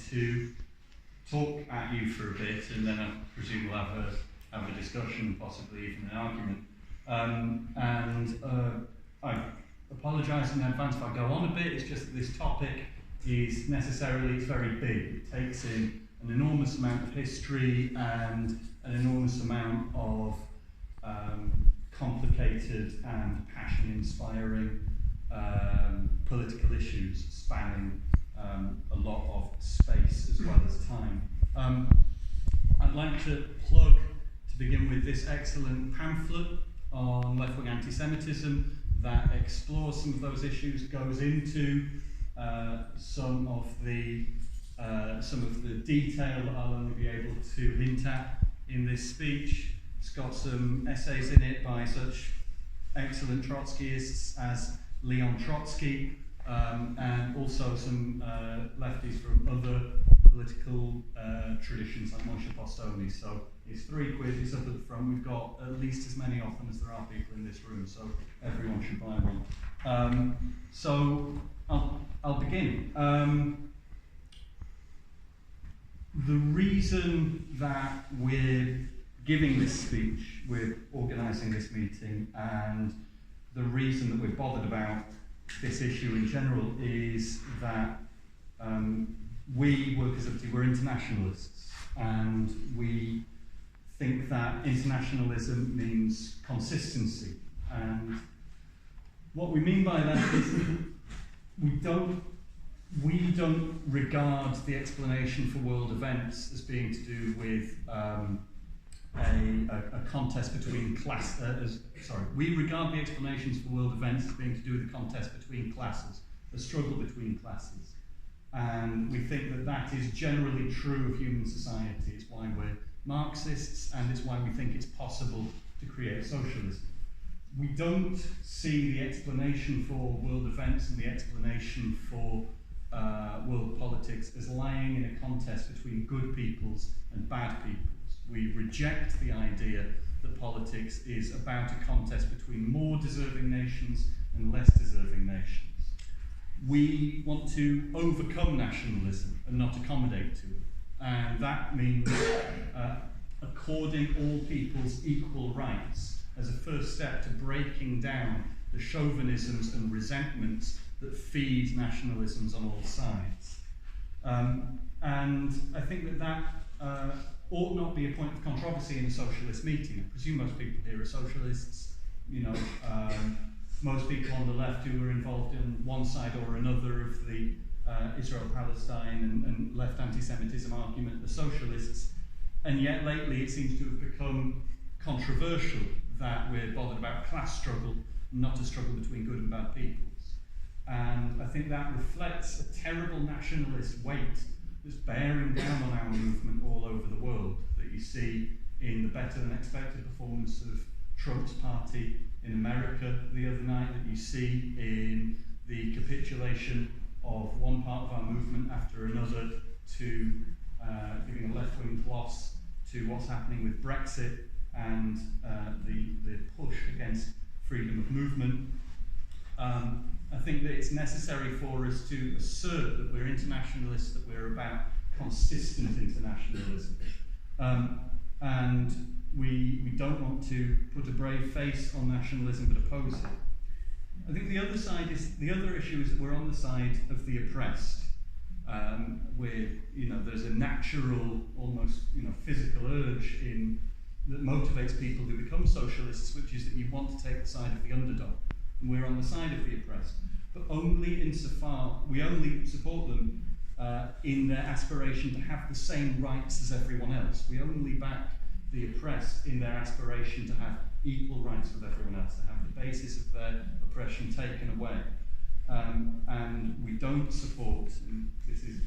to talk at you for a bit, and then I presume we'll have a discussion, possibly even an argument. I apologise in advance if I go on a bit. It's just that this topic is it's very big. It takes in an enormous amount of history and an enormous amount of complicated and passion-inspiring political issues spanning a lot of space as well as time. I'd like to plug, to begin with, this excellent pamphlet on left-wing anti-Semitism that explores some of those issues, goes into some of the detail that I'll only be able to hint at in this speech. It's got some essays in it by such excellent Trotskyists as Leon Trotsky, and also some lefties from other political traditions like Moshe Postoli. So it's £3, it's up at the front. We've got at least as many of them as there are people in this room, so everyone should buy one. So I'll begin. The reason that we're giving this speech, we're organising this meeting, and the reason that we're bothered about this issue in general is that we, Workers' Liberty, we're internationalists, and we think that internationalism means consistency. And what we mean by that is we don't regard the explanation for world events as being to do with a contest between we regard the explanations for world events as being to do with a contest between classes, a struggle between classes. And we think that that is generally true of human society. It's why we're Marxists, and it's why we think it's possible to create socialism. We don't see the explanation for world events and the explanation for world politics as lying in a contest between good peoples and bad peoples. We reject the idea that politics is about a contest between more deserving nations and less deserving nations. We want to overcome nationalism and not accommodate to it. And that means according all people's equal rights as a first step to breaking down the chauvinisms and resentments that feed nationalisms on all sides. And I think that ought not be a point of controversy in a socialist meeting. I presume most people here are socialists. Most people on the left who are involved in one side or another of the Israel-Palestine and left anti-Semitism argument are socialists. And yet lately it seems to have become controversial that we're bothered about class struggle, not a struggle between good and bad peoples. And I think that reflects a terrible nationalist weight that's bearing down on our movement all over the world, that you see in the better-than-expected performance of Trump's party in America the other night, that you see in the capitulation of one part of our movement after another to giving a left-wing gloss to what's happening with Brexit and the push against freedom of movement. I think that it's necessary for us to assert that we're internationalists, that we're about consistent internationalism. And we don't want to put a brave face on nationalism but oppose it. I think the other issue is that we're on the side of the oppressed, where there's a natural, almost physical urge that motivates people to become socialists, which is that you want to take the side of the underdog. And we're on the side of the oppressed, but only insofar we only support them in their aspiration to have the same rights as everyone else. We only back the oppressed in their aspiration to have equal rights with everyone else, to have the basis of their oppression taken away. And we don't support, and this is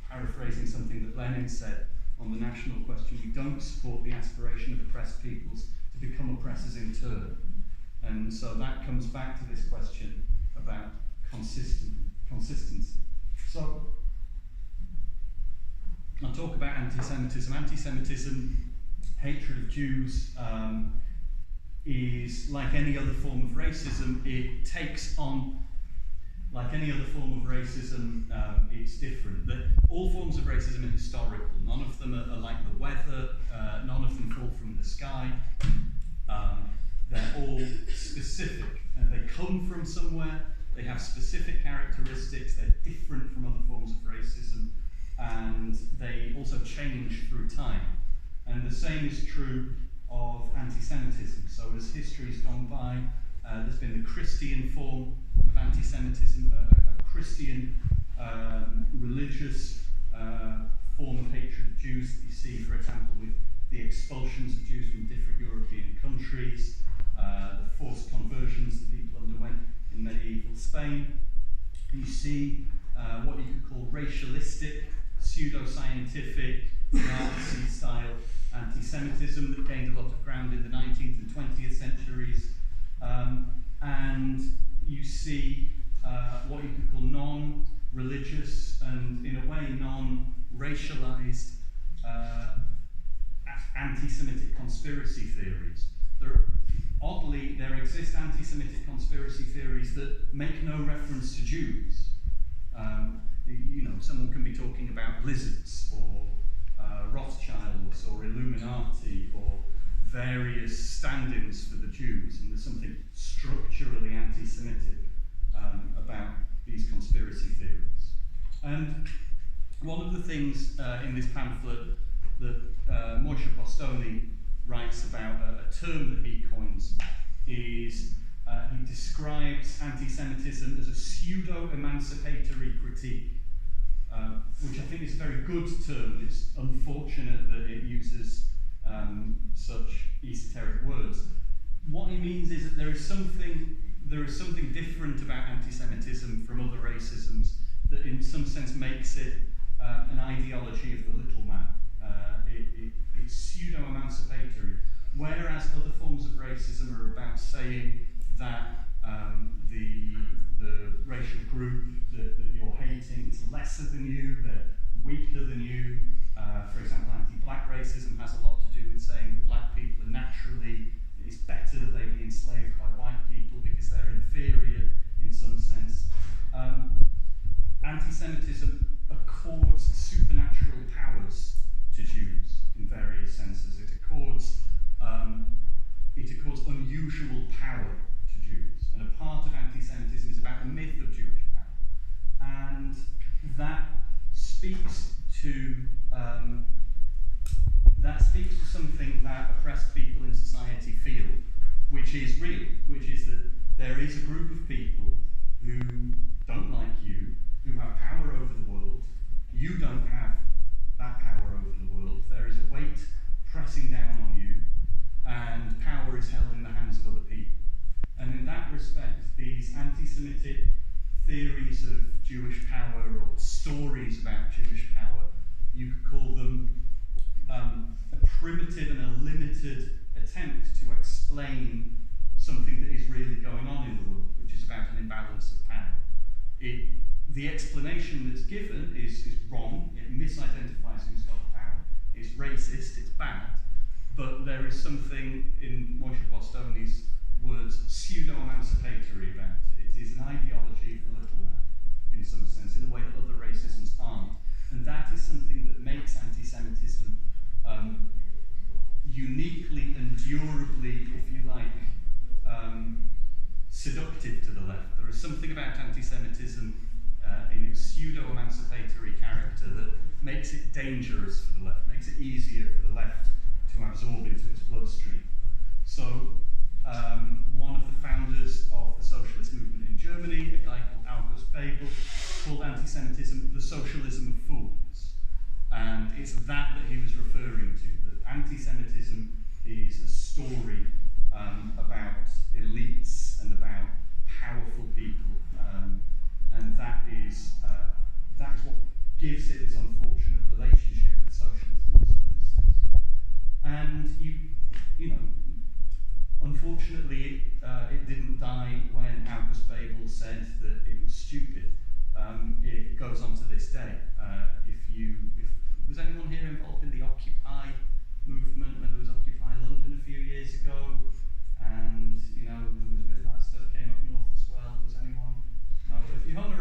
paraphrasing something that Lenin said on the national question, we don't support the aspiration of oppressed peoples to become oppressors in turn. And so that comes back to this question about consistency. So I'll talk about anti-Semitism. Anti-Semitism, hatred of Jews, is like any other form of racism. It takes on like any other form of racism, it's different. All forms of racism are historical. None of them are like the weather. None of them fall from the sky. They're all specific, and they come from somewhere. They have specific characteristics. They're different from other forms of racism, and they also change through time. And the same is true of anti-Semitism. So as history's gone by, there's been the Christian form of anti-Semitism, a Christian religious form of hatred of Jews that you see, for example, with the expulsions of Jews from different European countries, the forced conversions that people underwent in medieval Spain. You see what you could call racialistic, pseudo-scientific, Nazi-style anti-Semitism that gained a lot of ground in the 19th and 20th centuries. And you see what you could call non-religious and, in a way, non-racialized anti-Semitic conspiracy theories. Oddly, there exist anti-Semitic conspiracy theories that make no reference to Jews. Someone can be talking about lizards, or Rothschilds, or Illuminati, or various stand-ins for the Jews, and there's something structurally anti-Semitic about these conspiracy theories. And one of the things in this pamphlet that Moshe Postoni writes about, a term that he coins, is he describes anti-Semitism as a pseudo-emancipatory critique, which I think is a very good term. It's unfortunate that it uses such esoteric words. What he means is that there is something different about anti-Semitism from other racisms that in some sense makes it an ideology of the little man. It's pseudo-emancipatory, whereas other forms of racism are about saying that the racial group that you're hating is lesser than you, they're weaker than you. For example, anti-black racism has a lot to do with saying that black people are naturally, it's better that they be enslaved by white people because they're inferior in some sense. Anti-Semitism accords supernatural powers to Jews in various senses. It accords unusual power to Jews. And a part of anti-Semitism is about the myth of Jewish power. And that speaks to something that oppressed people in society feel, which is real, which is that there is a group of people who don't like you, who have power over the world. You don't have that power over the world. There is a weight pressing down on you, and power is held in the hands of other people. And in that respect, these anti-Semitic theories of Jewish power, or stories about Jewish power, you could call them a primitive and a limited attempt to explain something that is really going on in the world, which is about an imbalance of power. The explanation that's given is wrong. It misidentifies who's got the power. It's racist, it's bad. But there is something, in Moshe Postoni's words, pseudo-emancipatory about it. It is an ideology of the little man, in some sense, in a way that other racisms aren't. And that is something that makes anti-Semitism uniquely and durably, if you like, seductive to the left. There is something about anti-Semitism in its pseudo-emancipatory character that makes it dangerous for the left, makes it easier for the left to absorb into its bloodstream. So one of the founders of the socialist movement in Germany, a guy called August Bebel, called anti-Semitism the socialism of fools. And it's that he was referring to, that anti-Semitism is a story about elites and about powerful people. And that is what gives it this unfortunate relationship with socialism in a certain sense. And unfortunately, it didn't die when August Bebel said that it was stupid. It goes on to this day. Was anyone here involved in the Occupy movement when there was Occupy London a few years ago? And there was a bit of that stuff came up north as well. Was anyone? No, but if you hung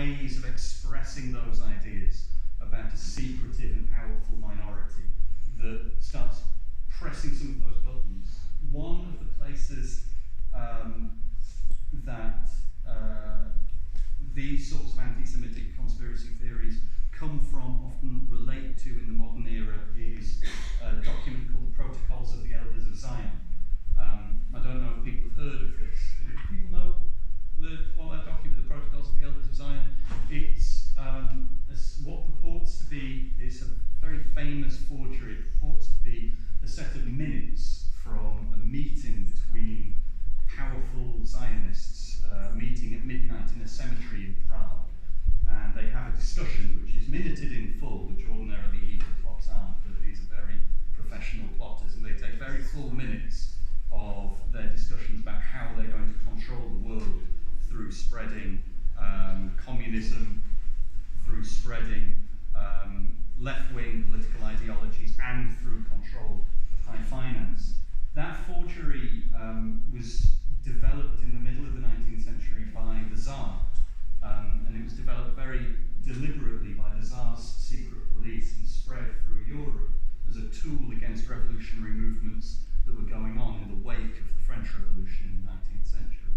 ways of expressing those ideas about a secretive and powerful minority that starts pressing some of those buttons. One of the places that these sorts of anti-Semitic conspiracy theories come from, often relate to in the modern era, is a document called the Protocols of the Elders of Zion. I don't know if people have heard of this. Do people know that document, the Protocols of the Elders of Zion? It's what purports to be, it's a very famous forgery. It purports to be a set of minutes from a meeting between powerful Zionists meeting at midnight in a cemetery in Prague. And they have a discussion which is minuted in full, which ordinarily evil plots aren't, but these are very professional plotters, and they take very full minutes of their discussions about how they're going to control the world through spreading communism, through spreading left-wing political ideologies, and through control of high finance. That forgery was developed in the middle of the 19th century by the Tsar, and it was developed very deliberately by the Tsar's secret police and spread through Europe as a tool against revolutionary movements that were going on in the wake of the French Revolution in the 19th century.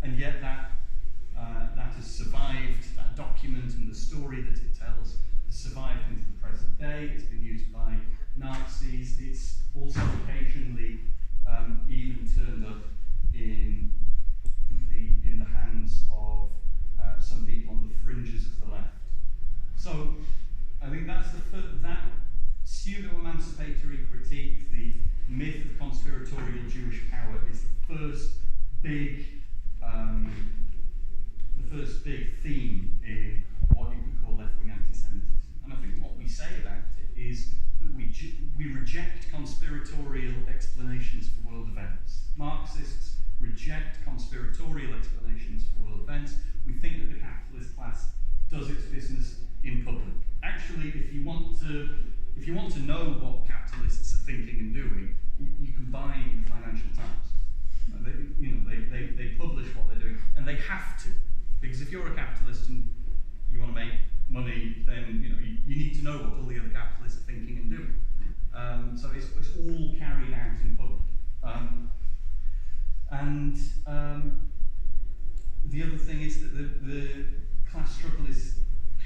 And yet that has survived, that document and the story that it tells has survived into the present day. It's been used by Nazis. It's also occasionally even turned up in the hands of some people on the fringes of the left. So I think that's that pseudo-emancipatory critique, the myth of conspiratorial Jewish power, is the first big theme in what you could call left-wing anti-Semitism. And I think what we say about it is that we reject conspiratorial explanations for world events. Marxists reject conspiratorial explanations for world events. We think that the capitalist class does its business in public. Actually, if you want to know what capitalists are thinking and doing, you can buy the Financial Times. They publish what they're doing, and they have to, because if you're a capitalist and you want to make money, then you need to know what all the other capitalists are thinking and doing. So it's all carried out in public. The other thing is that the class struggle is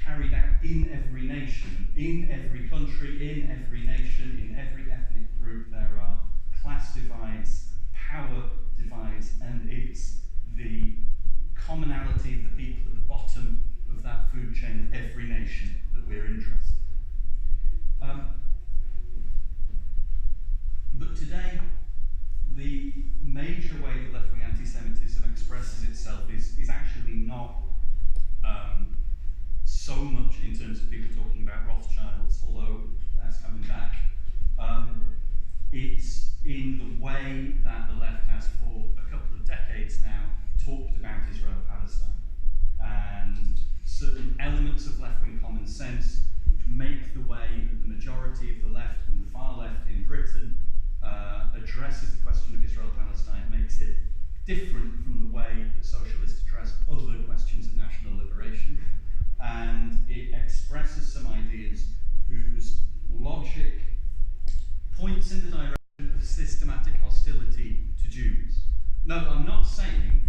carried out in every nation, in every country, in every nation, in every ethnic group. There are class divides, power divides, and it's the commonality of the people at the bottom of that food chain of every nation that we're interested in. But today, the major way that left-wing anti-Semitism expresses itself is actually not so much in terms of people talking about Rothschilds, although that's coming back. It's in the way that the left has for a couple of decades now talked about Israel-Palestine, and certain elements of left-wing common sense which make the way that the majority of the left and the far left in Britain addresses the question of Israel-Palestine, makes it different from the way that socialists address other questions of national liberation, and it expresses some ideas whose logic points in the direction of systematic hostility to Jews. No, I'm not saying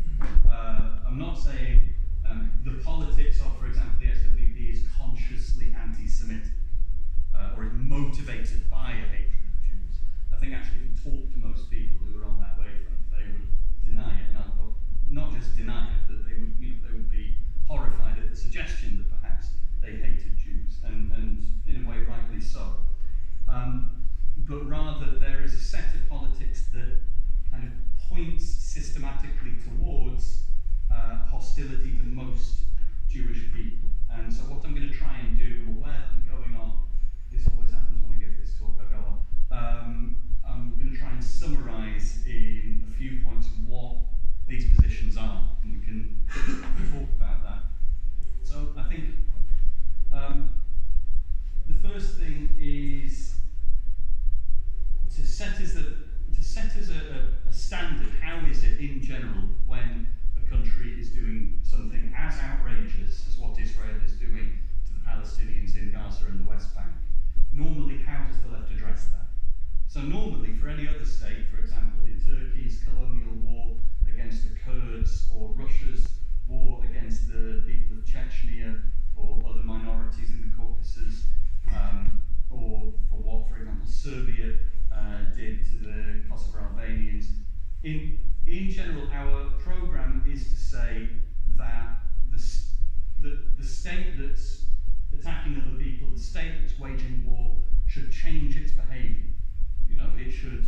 the politics of, for example, the SWP is consciously anti-Semitic or is motivated by a hatred of Jews. I think actually if you talk to most people who are on that wavefront, they would deny it, and not just deny it, that they would be horrified at the suggestion that perhaps they hated Jews, and in a way rightly so. But rather there is a set of politics that kind of points systematically towards hostility to most Jewish people. And so what I'm going to try and do, I'm aware that I'm going on, this always happens when I give this talk, I go on. I'm going to try and summarise in a few points what these positions are, and we can talk about that. So I think the first thing is to set as a standard. How is it in general when a country is doing something as outrageous is to say that the state that's attacking other people, the state that's waging war, should change its behaviour. You know, it should,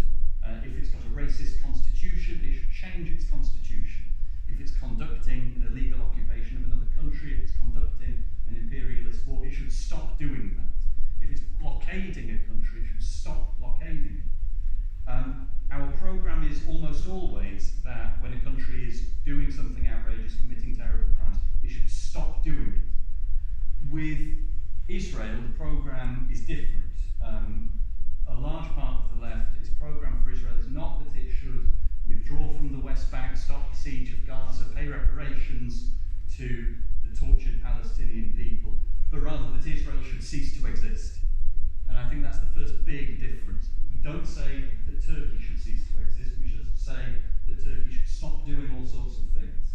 if it's got a racist constitution, it should change its constitution. If it's conducting an illegal occupation of another country, if it's conducting an imperialist war, it should stop doing that. If it's blockading a country, it should stop blockading it. Our programme is almost always that when a country is doing something outrageous, committing terrible crimes, it should stop doing it. With Israel, the programme is different. A large part of the left, its programme for Israel is not that it should withdraw from the West Bank, stop the siege of Gaza, pay reparations to the tortured Palestinian people, but rather that Israel should cease to exist. And I think that's the first big difference. We don't say that Turkey should cease to exist, we should say that Turkey should stop doing all sorts of things.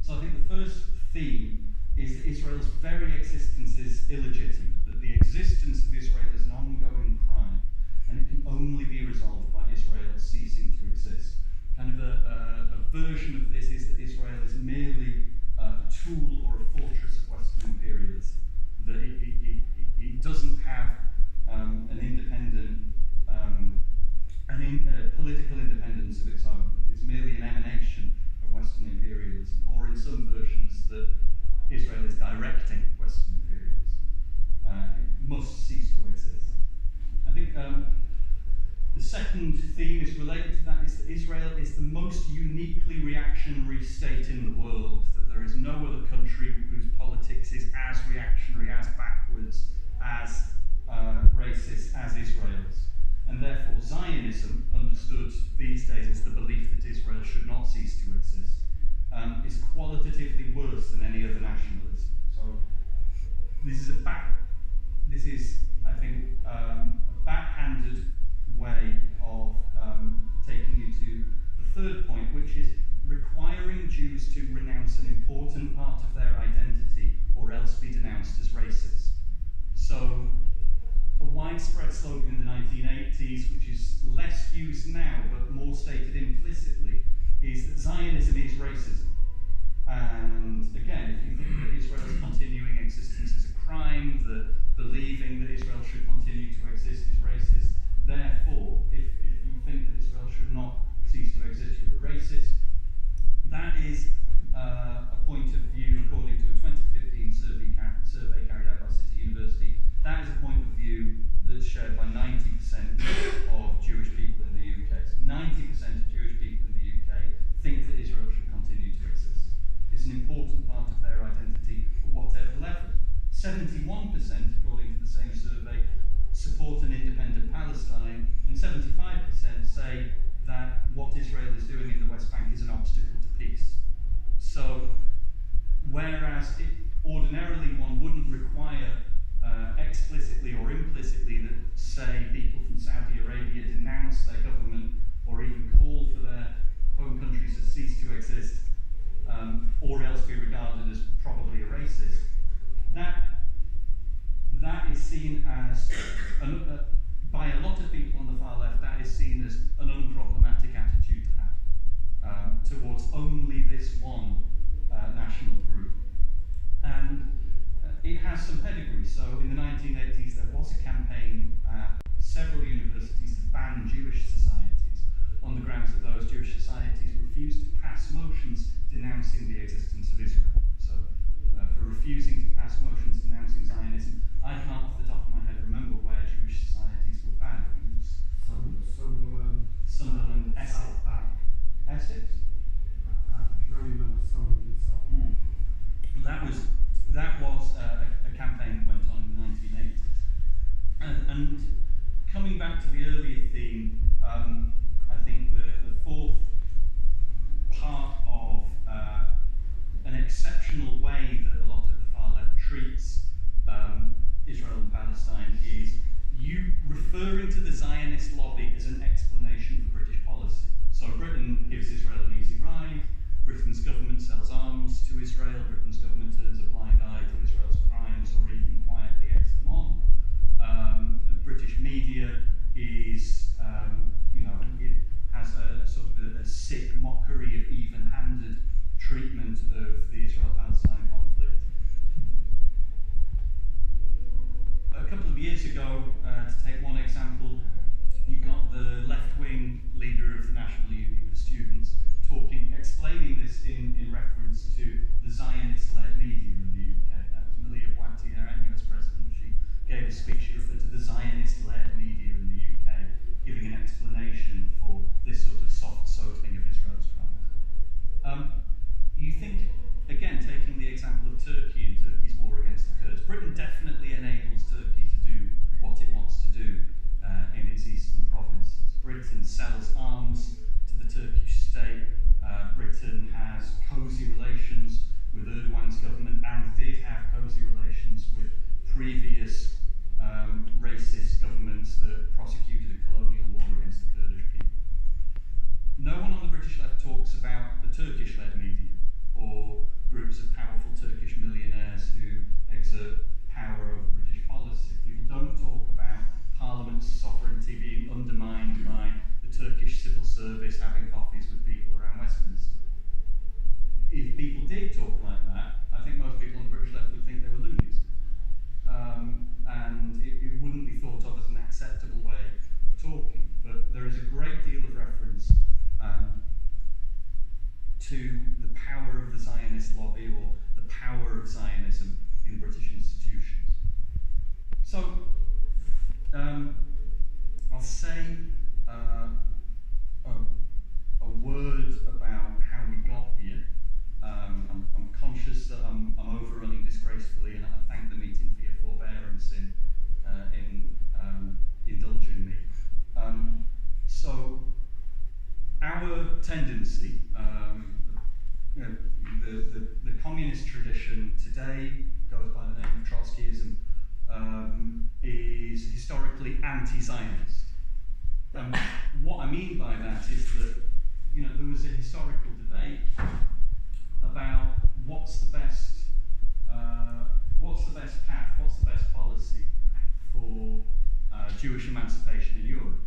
So I think the first theme is that Israel's very existence is illegitimate, that the existence of Israel is an ongoing crime, and it can only be resolved by Israel ceasing to exist. Kind of a version of this is that Israel is merely a tool or a fortress of Western imperialism, that it doesn't have an independent, political independence of its own, that it's merely an emanation of Western imperialism, or in some versions that Israel is directing Western imperialism. It must cease to exist. I think the second theme is related to that, is that Israel is the most uniquely reactionary state in the world, that there is no other country whose politics is as reactionary, as backwards, as racist as Israel's. And therefore Zionism, understood these days as the belief that Israel should not cease to exist, is qualitatively worse than any other nationalism. So this is I think, a backhanded way of taking you to the third point, which is requiring Jews to renounce an important part of their identity or else be denounced as racist. So a widespread slogan in the 1980s, which is less used now but more stated implicitly, is that Zionism is racism. And again, if you think that Israel's continuing existence is a crime, that believing that Israel should continue to exist is racist, therefore, if you think that Israel should not cease to exist, you're a racist. That is a point of view, according to a 2015 survey carried out by City University. That is a point of view that's shared by 90% of Jewish people in the UK. So 90% of Jewish people in the UK think that Israel should continue to exist. It's an important part of their identity at whatever level. 71%, according to the same survey, support an independent Palestine, and 75% say that what Israel is doing in the West Bank is an obstacle to peace. So, whereas ordinarily one wouldn't require explicitly or implicitly that, say, people from Saudi Arabia denounce their government or even call for their home countries to cease to exist, or else be regarded as probably a racist, that is seen as, by a lot of people on the far left, that is seen as an unproblematic attitude to have towards only this one national group. And it has some pedigree. So in the 1980s, there was a campaign at several universities to ban Jewish societies on the grounds that those Jewish societies refused to pass motions denouncing the existence of Israel. So for refusing to pass motions denouncing Zionism, I can't off the top of my head remember where Jewish societies were banned. It was Sunderland, Essex. Essex? I can only remember Sunderland itself. That was a campaign that went on in the 1980s. And coming back to the earlier theme, I think the fourth part of an exceptional way that a lot of the far left tendency. The communist tradition today goes by the name of Trotskyism, is historically anti-Zionist. What I mean by that is that there was a historical debate about what's the best path, what's the best policy for Jewish emancipation in Europe.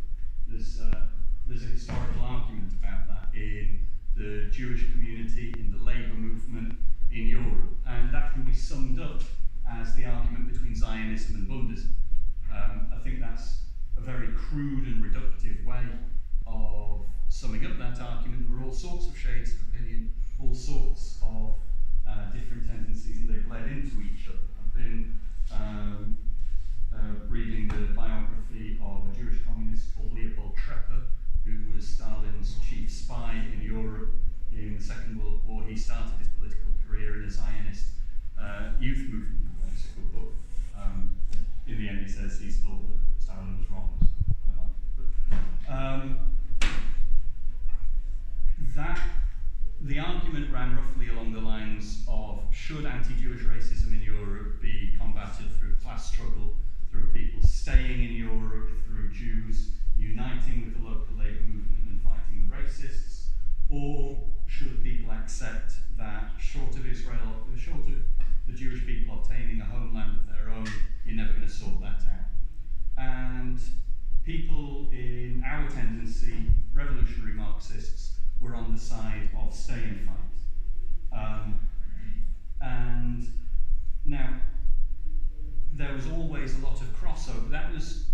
There's a historical argument about that in the Jewish community, in the labour movement in Europe, and that can be summed up as the argument between Zionism and Bundism. I think that's a very crude and reductive way of summing up that argument. There are all sorts of shades of opinion, all sorts of different tendencies, and they bled into each other. I've been reading the biography of a Jewish communist called Leopold Trepper, who was Stalin's chief spy in Europe in the Second World War. He started his political career in a Zionist youth movement, basically, but in the end he says he thought that Stalin was wrong. The argument ran roughly along the lines of, should anti-Jewish racism in Europe be combated through class struggle, through people staying in Europe, through Jews uniting with the local labour movement and fighting the racists, or should people accept that short of the Jewish people obtaining a homeland of their own, you're never going to sort that out? And people in our tendency, revolutionary Marxists, were on the side of stay and fight. And now, there was always a lot of crossover. That was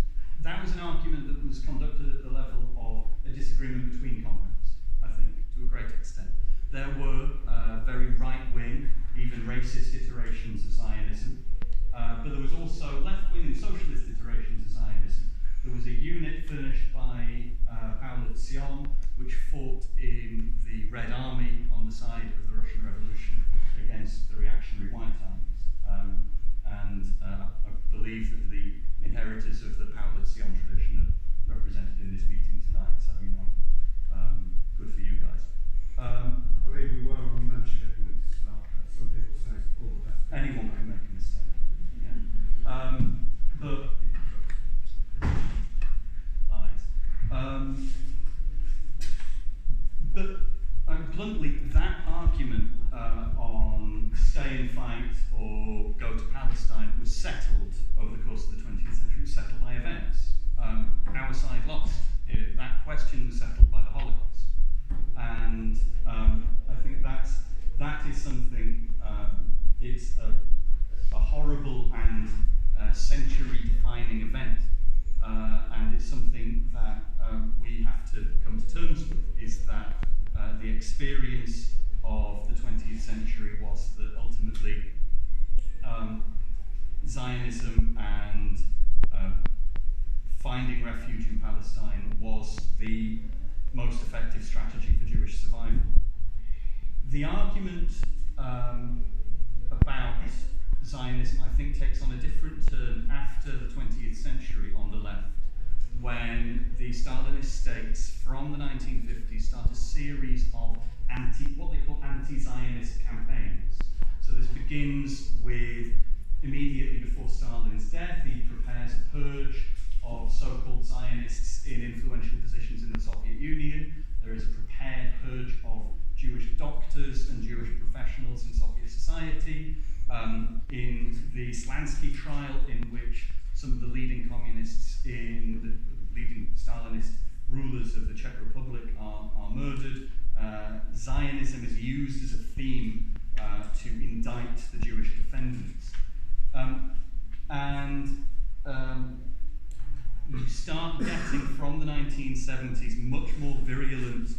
an argument that was conducted at the level of a disagreement between comrades, I think, to a great extent. There were very right-wing, even racist iterations of Zionism, but there was also left-wing and socialist iterations of Zionism. There was a unit furnished by Paul Zion, which fought in the Red Army on the side of the Russian Revolution against the reactionary White Armies. I believe that the inheritors of the Paul Zion tradition are represented in this meeting tonight, so good for you guys. I believe we were on mention it would start. Some people say it's all the best. Anyone can make a mistake. Yeah. But bluntly, that argument on stay and fight or go to Palestine was settled over the course of the 20th century. It was settled by events. Our side lost. That question was settled by the Holocaust. And I think that is something, it's a horrible and century-defining event. And it's something that we have to come to terms with, is that the experience of the 20th century was that ultimately Zionism and finding refuge in Palestine was the most effective strategy for Jewish survival. The argument about Zionism, I think, takes on a different turn after the 20th century on the left, when the Stalinist states from the 1950s start a series of what they call anti-Zionist campaigns. So this begins with, immediately before Stalin's death, he prepares a purge of so-called Zionists in influential positions in the Soviet Union. There is a prepared purge of Jewish doctors and Jewish professionals in Soviet society. In the Slansky trial, in which some of the leading communists in the leading Stalinist rulers of the Czech Republic are murdered, Zionism is used as a theme to indict the Jewish defendants. You start getting, from the 1970s, much more virulent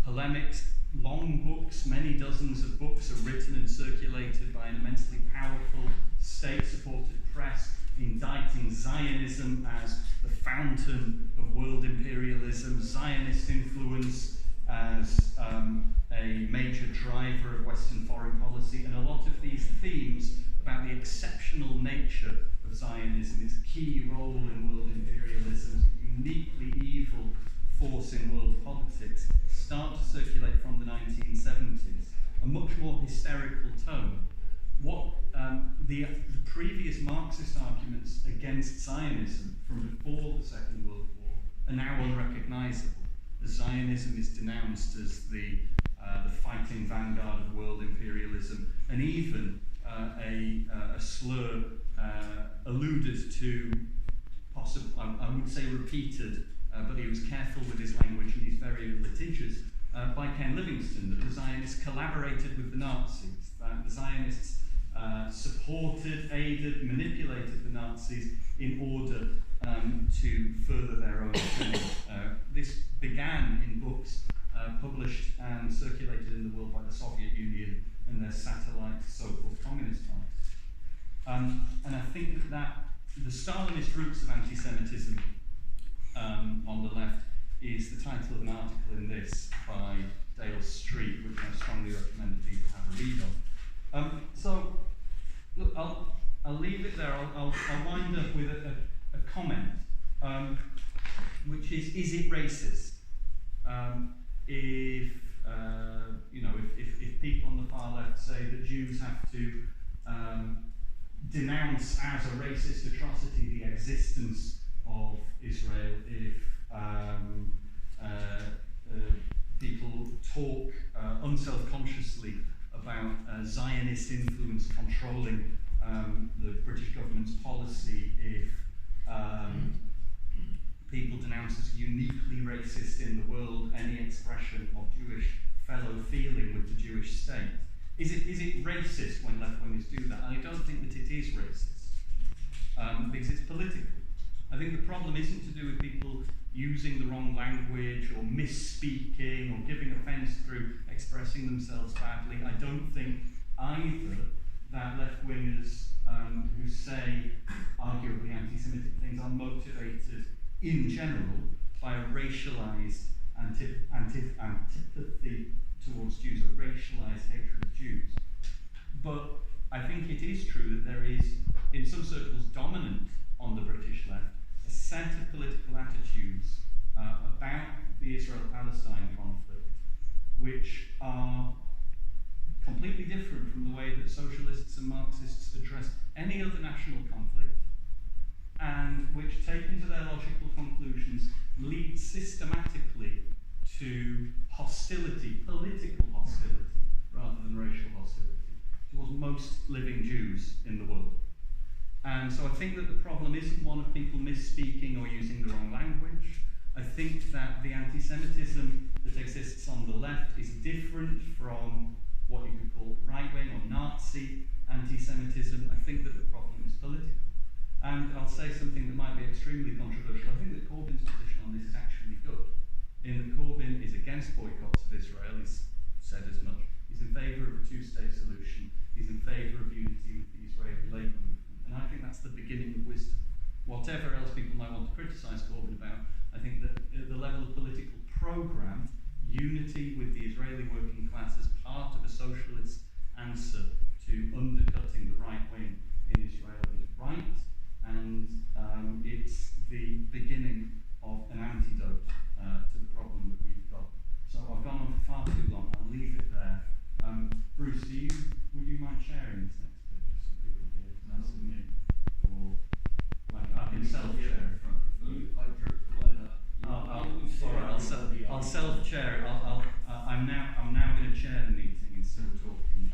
polemics. Long books, many dozens of books are written and circulated by an immensely powerful state-supported press, indicting Zionism as the fountain of world imperialism, Zionist influence as a major driver of Western foreign policy, and a lot of these themes about the exceptional nature of Zionism, its key role in world imperialism, uniquely evil force in world politics start to circulate from the 1970s, a much more hysterical tone. What the previous Marxist arguments against Zionism from before the Second World War are now unrecognisable. Zionism is denounced as the fighting vanguard of world imperialism, and even a slur alluded to, I would say repeated, but he was careful with his language and he's very litigious, by Ken Livingstone, that the Zionists collaborated with the Nazis, that the Zionists supported, aided, manipulated the Nazis in order to further their own agenda. This began in books published and circulated in the world by the Soviet Union and their satellite so-called communist parties. And I think that the Stalinist roots of anti-Semitism on the left is the title of an article in this by Dale Street, which I strongly recommend that people have a read of. So, look, I'll leave it there. I'll wind up with a comment, which is it racist? If people on the far left say that Jews have to denounce as a racist atrocity the existence of Israel, if people talk unself-consciously about Zionist influence controlling the British government's policy, if people denounce as uniquely racist in the world any expression of Jewish fellow feeling with the Jewish state. Is it racist when left-wingers do that? I don't think that it is racist, because it's political. I think the problem isn't to do with people using the wrong language or misspeaking or giving offence through expressing themselves badly. I don't think either that left-wingers who say arguably anti-Semitic things are motivated in general by a racialised antipathy towards Jews, a racialised hatred of Jews. But I think it is true that there is, in some circles dominant on the British left, a set of political attitudes about the Israel-Palestine conflict which are completely different from the way that socialists and Marxists address any other national conflict, and which, taken to their logical conclusions, lead systematically to hostility, political hostility, rather than racial hostility, towards most living Jews in the world. And so I think that the problem isn't one of people misspeaking or using the wrong language. I think that the anti-Semitism that exists on the left is different from what you could call right-wing or Nazi anti-Semitism. I think that the problem is political. And I'll say something that might be extremely controversial. I think that Corbyn's position on this is actually good. In that Corbyn is against boycotts of Israel, he's said as much. He's in favour of a two-state solution. He's in favour of unity with the Israeli labour movement. And I think that's the beginning of wisdom. Whatever else people might want to criticise Corbyn about, I think that at the level of political programme, unity with the Israeli working class as part of a socialist answer to undercutting the right wing in Israel is right, and it's the beginning of an antidote to the problem that we've got. So I've gone on for far too long. I'll leave it there. Bruce, would you mind sharing this next bit just so people hear it nice and me? Or like I can self-share it. I'll self-chair it. I'm now going to chair the meeting instead of talking.